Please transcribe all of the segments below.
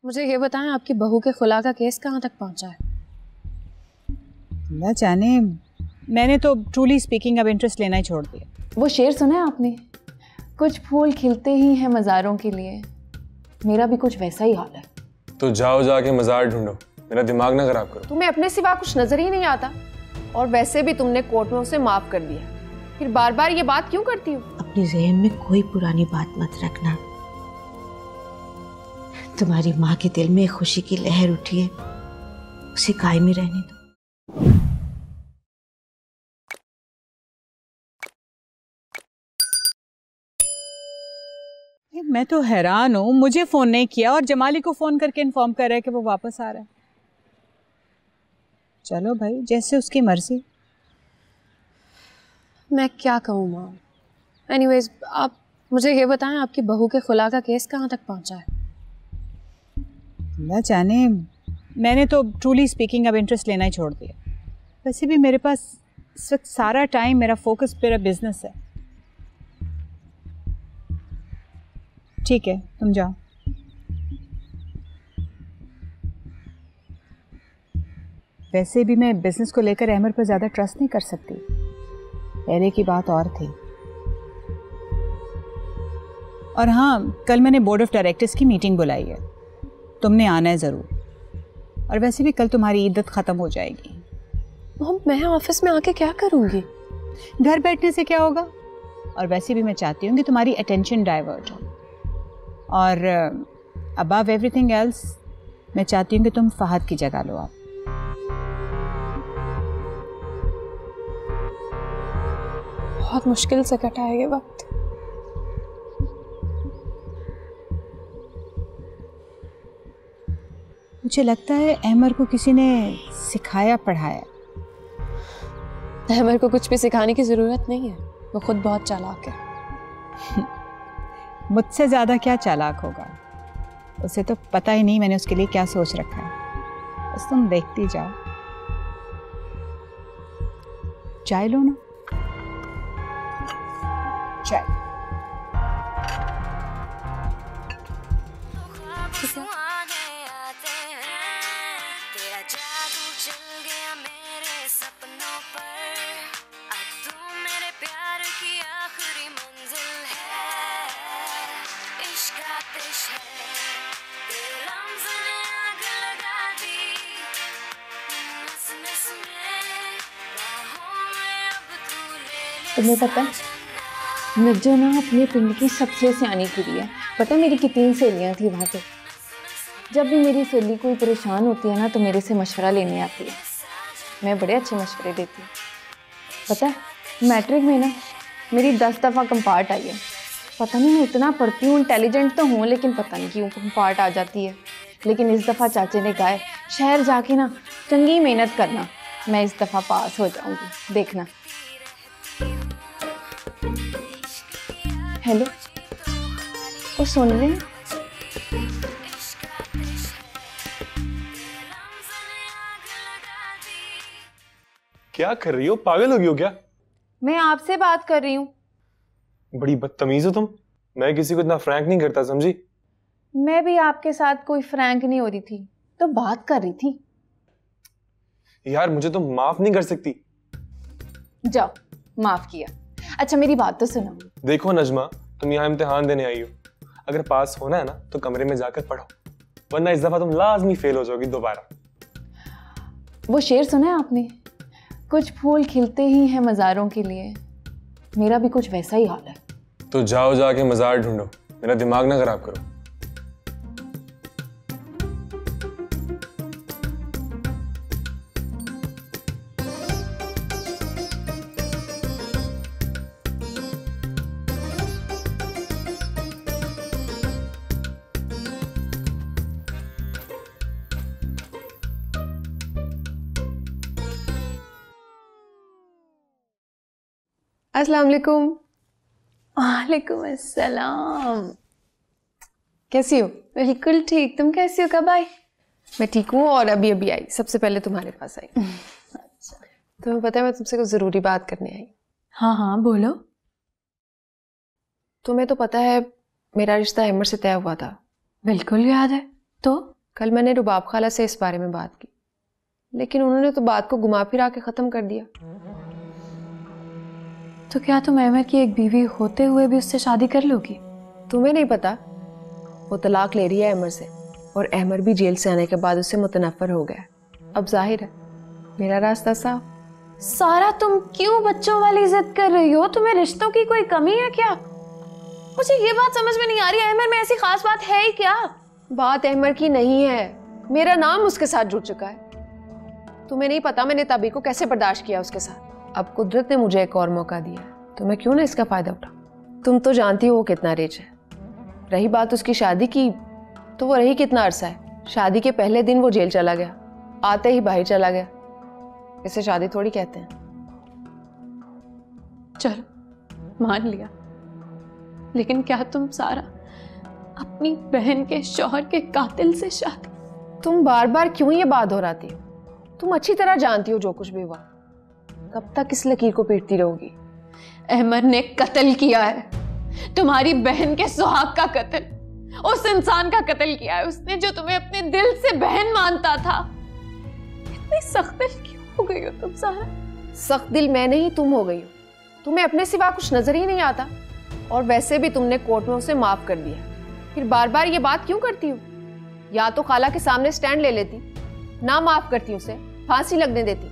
मुझे ये बताएं, आपकी बहू के खुला का केस कहाँ तक पहुँचा है? अल्लाह जाने, मैंने तो ट्रूली स्पीकिंग अब इंटरेस्ट लेना ही छोड़ दिया। वो शेर सुना है आपने, कुछ फूल खिलते ही हैं मज़ारों के लिए। मेरा भी कुछ वैसा ही हाल है। तो जाओ जाके मज़ार ढूंढो, मेरा दिमाग ना खराब करो। तुम्हें अपने सिवा कुछ नजर ही नहीं आता, और वैसे भी तुमने कोर्ट में उसे माफ कर दिया, फिर बार बार ये बात क्यों करती हो? अपने ज़हन में कोई पुरानी बात मत रखना। तुम्हारी माँ के दिल में खुशी की लहर उठी है, उसे कायम ही रहने दो। मैं तो हैरान हूँ, मुझे फोन नहीं किया और जमाली को फोन करके इन्फॉर्म कर रहा है कि वो वापस आ रहा है। चलो भाई, जैसे उसकी मर्जी। मैं क्या कहूँ माँ। एनीवेज, आप मुझे ये बताएं, आपकी बहू के खुला का केस कहाँ तक पहुँचा है? अल्लाह जाने, मैंने तो ट्रूली स्पीकिंग अब इंटरेस्ट लेना ही छोड़ दिया। वैसे भी मेरे पास इस वक्त सारा टाइम, मेरा फोकस मेरा बिजनेस है। ठीक है, तुम जाओ। वैसे भी मैं बिजनेस को लेकर अहमर पर ज़्यादा ट्रस्ट नहीं कर सकती। पहले की बात और थी। और हाँ, कल मैंने बोर्ड ऑफ डायरेक्टर्स की मीटिंग बुलाई है, तुमने आना है ज़रूर। और वैसे भी कल तुम्हारी इद्दत ख़त्म हो जाएगी। मैं ऑफिस में आके क्या करूँगी? घर बैठने से क्या होगा? और वैसे भी मैं चाहती हूँ कि तुम्हारी अटेंशन डाइवर्ट हो। और अबव एवरीथिंग एल्स, मैं चाहती हूँ कि तुम फहद की जगह लो। आप बहुत मुश्किल से कटा है ये वक्त। मुझे लगता है अहमर को किसी ने सिखाया पढ़ाया। अहमर को कुछ भी सिखाने की ज़रूरत नहीं है, वो खुद बहुत चालाक है। मुझसे ज़्यादा क्या चालाक होगा? उसे तो पता ही नहीं मैंने उसके लिए क्या सोच रखा है। बस तुम देखती जाओ। चाय लो ना। चाय। तुम्हें पता है, नज्जा ना अपने पिंड की सबसे सियानी कुड़ी है। पता है मेरी कितनी सहेलियाँ थी वहाँ पे। जब भी मेरी सहेली कोई परेशान होती है ना, तो मेरे से मशवरा लेने आती है। मैं बड़े अच्छे मशवरे देती हूँ। पता है, मैट्रिक में ना मेरी 10 दफ़ा कंपार्ट आई है। पता नहीं मैं इतना पढ़ती हूँ, इंटेलिजेंट तो हूँ, लेकिन पता नहीं क्यों कंपार्ट आ जाती है। लेकिन इस दफ़ा चाचे ने कहा है, शहर जाके ना चंगी मेहनत करना, मैं इस दफ़ा पास हो जाऊँगी, देखना। हेलो, वो सुन रहे हैं? क्या कर रही हो? पागल हो गई हो क्या? मैं आपसे बात कर रही हूँ। बड़ी बदतमीज हो तुम। मैं किसी को इतना फ्रैंक नहीं करता, समझी? मैं भी आपके साथ कोई फ्रैंक नहीं हो रही थी, तो बात कर रही थी। यार मुझे तो माफ नहीं कर सकती। जाओ, माफ किया। अच्छा मेरी बात तो सुनो। देखो नजमा, तुम यहाँ इम्तिहान देने आई हो। अगर पास होना है ना तो कमरे में जाकर पढ़ो, वरना इस दफा तुम लाजमी फेल हो जाओगी दोबारा। वो शेर सुना है आपने, कुछ फूल खिलते ही हैं मज़ारों के लिए। मेरा भी कुछ वैसा ही हाल है। तो जाओ जाके मज़ार ढूंढो, मेरा दिमाग ना खराब करो। अस्सलाम वालेकुम। वालेकुम अस्सलाम। कैसी हो? बिल्कुल ठीक, तुम कैसी हो? कब आई? मैं ठीक हूँ, और अभी अभी आई, सबसे पहले तुम्हारे पास आई। अच्छा, तुम्हें पता है मैं तुमसे कुछ ज़रूरी बात करने आई। हाँ हाँ बोलो। तुम्हें तो पता है मेरा रिश्ता अहमर से तय हुआ था। बिल्कुल याद है। तो कल मैंने रुबाब खाला से इस बारे में बात की, लेकिन उन्होंने तो बात को घुमा फिरा के खत्म कर दिया। तो क्या तुम अहमर की एक बीवी होते हुए भी उससे शादी कर लोगी? तुम्हें नहीं पता, वो तलाक ले रही है अहमर से, और अहमर भी जेल से आने के बाद उससे मुतनफ़र हो गया। अब जाहिर है मेरा रास्ता साफ। सारा, तुम क्यों बच्चों वाली जिद कर रही हो? तुम्हें रिश्तों की कोई कमी है क्या? मुझे ये बात समझ में नहीं आ रही, अहमर में ऐसी खास बात है ही क्या? बात अहमर की नहीं है, मेरा नाम उसके साथ जुड़ चुका है। तुम्हें नहीं पता मैंने तभी को कैसे बर्दाश्त किया उसके साथ। अब कुदरत ने मुझे एक और मौका दिया है, तो मैं क्यों ना इसका फायदा उठाऊं। तुम तो जानती हो वो कितना रिच है। रही बात उसकी शादी की, तो वो रही कितना अरसा है। शादी के पहले दिन वो जेल चला गया, आते ही बाहर चला गया। इसे शादी थोड़ी कहते हैं। चलो मान लिया, लेकिन क्या तुम सारा अपनी बहन के शौहर के कातिल से शादी? तुम बार बार क्यों ये बात दोहराती हो? तुम अच्छी तरह जानती हो जो कुछ भी हुआ। कब तक इस लकीर को पीटती रहोगी? अहमर ने कत्ल किया है, तुम्हारी बहन के सुहाग का कत्ल, उस इंसान का कत्ल किया है उसने जो तुम्हें अपने दिल से बहन मानता था। इतनी सख्त दिल क्यों हो गई हो तुम सारा? सख्त दिल मैं नहीं, तुम हो गई हो। तुम्हें अपने सिवा कुछ नजर ही नहीं आता, और वैसे भी तुमने कोर्ट में उसे माफ कर दिया। फिर बार बार ये बात क्यों करती हो? या तो खाला के सामने स्टैंड ले लेती, ना माफ करती उसे, फांसी लगने देती।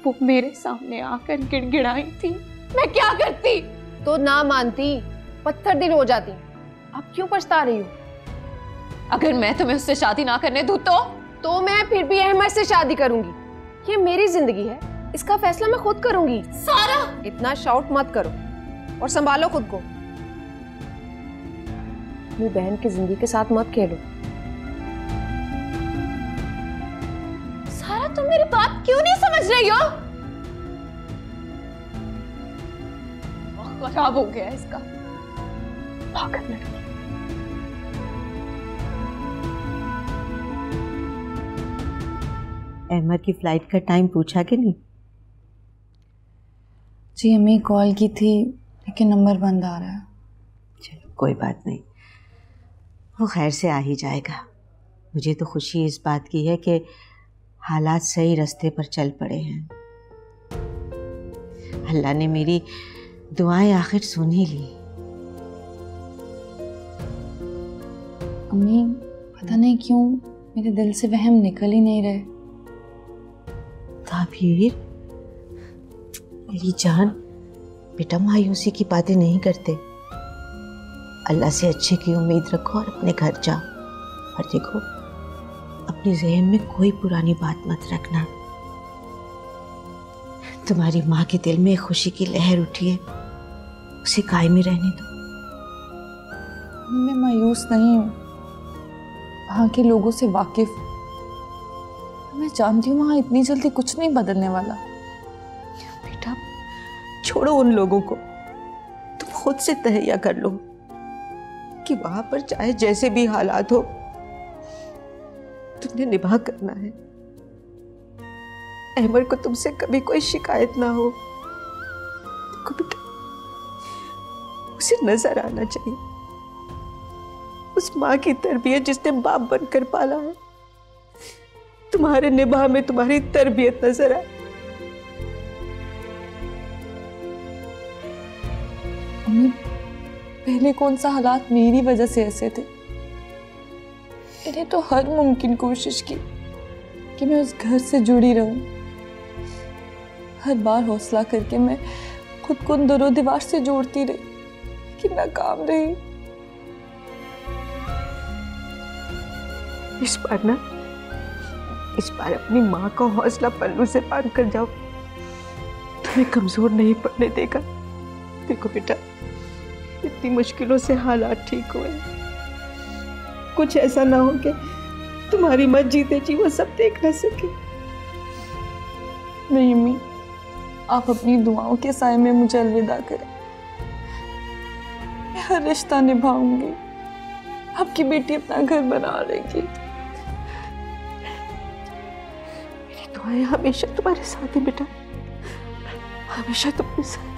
वो मेरे सामने आकर गिड़गिड़ाई थी, मैं क्या करती? तो ना मानती, पत्थर दिल हो जाती। अब क्यों पछता रही हो? अगर मैं तुम्हें उससे शादी ना करने दूं तो मैं फिर भी अहमद से शादी करूंगी। ये मेरी जिंदगी है, इसका फैसला मैं खुद करूंगी। सारा, इतना शाउट मत करो और संभालो खुद को। अपनी बहन की जिंदगी के साथ मत खेलो। सारा, तुम मेरी बात क्यों नहीं समझ रही हो? खराब हो गया इसका पागल लड़की। अहमद की फ्लाइट का टाइम पूछा कि नहीं? जी अम्मी कॉल की थी, लेकिन नंबर बंद आ रहा है। चलो कोई बात नहीं, वो खैर से आ ही जाएगा। मुझे तो खुशी इस बात की है कि हालात सही रास्ते पर चल पड़े हैं। अल्लाह ने मेरी दुआएं आखिर सुन ही ली। अम्मी पता नहीं क्यों मेरे दिल से वहम निकल ही नहीं रहे। ताबीर, मेरी जान, बेटा मायूसी की बातें नहीं करते। अल्लाह से अच्छे की उम्मीद रखो और अपने घर जाओ। और देखो, अपने ज़हन में कोई पुरानी बात मत रखना। तुम्हारी माँ के दिल में खुशी की लहर उठी है, उसे कायम ही रहने दो। मैं मायूस नहीं हूँ, वहाँ के लोगों से वाकिफ हूँ। मैं जानती हूँ वहाँ इतनी जल्दी कुछ नहीं बदलने वाला। बेटा छोड़ो उन लोगों को, तुम खुद से तहैया कर लो कि वहां पर चाहे जैसे भी हालात हो तुमने निभा करना है। अहमद को तुमसे कभी कोई शिकायत ना हो। देखो बेटा, उसे नजर आना चाहिए उस माँ की तरबियत जिसने बाप बनकर पाला है। तुम्हारे निभा में तुम्हारी तरबियत नजर आए। अम्मी, पहले कौन सा हालात मेरी वजह से ऐसे थे? मैंने तो हर मुमकिन कोशिश की कि मैं उस घर से जुड़ी रहूं। हर बार हौसला करके मैं खुद को दरो दीवार से जोड़ती रही, कि नाकाम रही। इस बार अपनी माँ का हौसला पल्लू से बांध कर जाओ, तुम्हें कमजोर नहीं पड़ने देगा। देखो बेटा, इतनी मुश्किलों से हालात ठीक हुए, कुछ ऐसा ना हो कि तुम्हारी मत जीते जी वो सब देख न सके। नहीं अम्मी, आप अपनी दुआओं के साए में मुझे अलविदा करें। मैं हर रिश्ता निभाऊंगी, आपकी बेटी अपना घर बना लेगी। मेरी दुआएं हमेशा तुम्हारे साथ है बेटा, हमेशा तुम्हारे साथ।